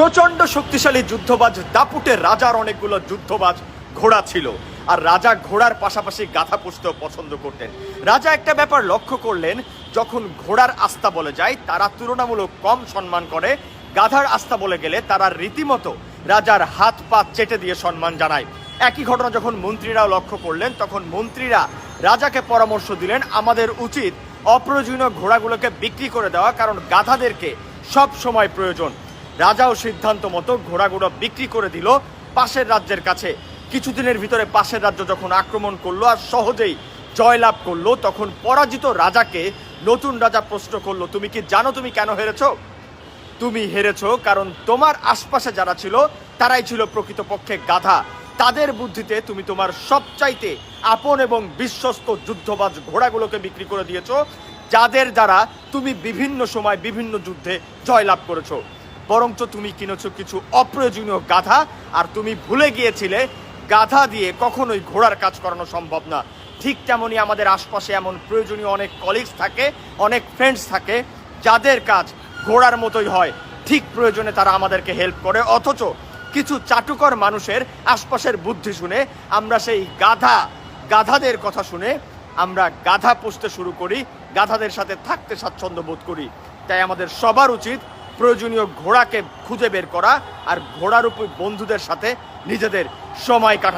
প্রচন্ড শক্তিশালী যুদ্ধবাজ দাপুটের রাজার অনেকগুলো যুদ্ধবাজ ঘোড়া ছিল, আর রাজা ঘোড়ার পাশাপাশি গাধা পুষতেও পছন্দ করতেন। রাজা একটা ব্যাপার লক্ষ্য করলেন, যখন ঘোড়ার আস্থা বলে যায় তারা তুলনামূলক কম সম্মান করে, গাধার আস্থা বলে গেলে তারা রীতিমতো রাজার হাত পা চেটে দিয়ে সম্মান জানায়। একই ঘটনা যখন মন্ত্রীরাও লক্ষ্য করলেন, তখন মন্ত্রীরা রাজাকে পরামর্শ দিলেন আমাদের উচিত অপ্রয়োজনীয় ঘোড়াগুলোকে বিক্রি করে দেওয়া, কারণ গাধাদেরকে সব সময় প্রয়োজন। রাজাও সিদ্ধান্ত মতো ঘোড়াগুলো বিক্রি করে দিল পাশের রাজ্যের কাছে। কিছুদিনের ভিতরে পাশের রাজ্য যখন আক্রমণ করলো আর সহজেই জয়লাভ করলো, তখন পরাজিত রাজাকে নতুন রাজা প্রশ্ন করলো, তুমি কি জানো তুমি কেন হেরেছো? তুমি হেরেছো কারণ তোমার আশপাশে যারা ছিল তারাই ছিল প্রকৃতপক্ষে গাধা। তাদের বুদ্ধিতে তুমি তোমার সবচাইতে আপন এবং বিশ্বস্ত যুদ্ধবাজ ঘোড়াগুলোকে বিক্রি করে দিয়েছো, যাদের দ্বারা তুমি বিভিন্ন সময় বিভিন্ন যুদ্ধে জয়লাভ করেছো। বরঞ্চ তুমি কিনেছো কিছু অপ্রয়োজনীয় গাধা, আর তুমি ভুলে গিয়েছিলে গাধা দিয়ে কখনোই ঘোড়ার কাজ করানো সম্ভব না। ঠিক তেমনই আমাদের আশপাশে এমন প্রয়োজনীয় অনেক কলিগস থাকে, অনেক ফ্রেন্ডস থাকে, যাদের কাজ ঘোড়ার মতোই হয়। ঠিক প্রয়োজনে তারা আমাদেরকে হেল্প করে, অথচ কিছু চাটুকর মানুষের আশপাশের বুদ্ধি শুনে আমরা সেই গাধাদের কথা শুনে আমরা গাধা পুষতে শুরু করি, গাধাদের সাথে থাকতে স্বাচ্ছন্দ্য বোধ করি। তাই আমাদের সবার উচিত প্রয়োজনীয় ঘোড়াকে খুঁজে বের করা আর ঘোড়ার উপর বন্ধুদের সাথে নিজেদের সময় কাটানো।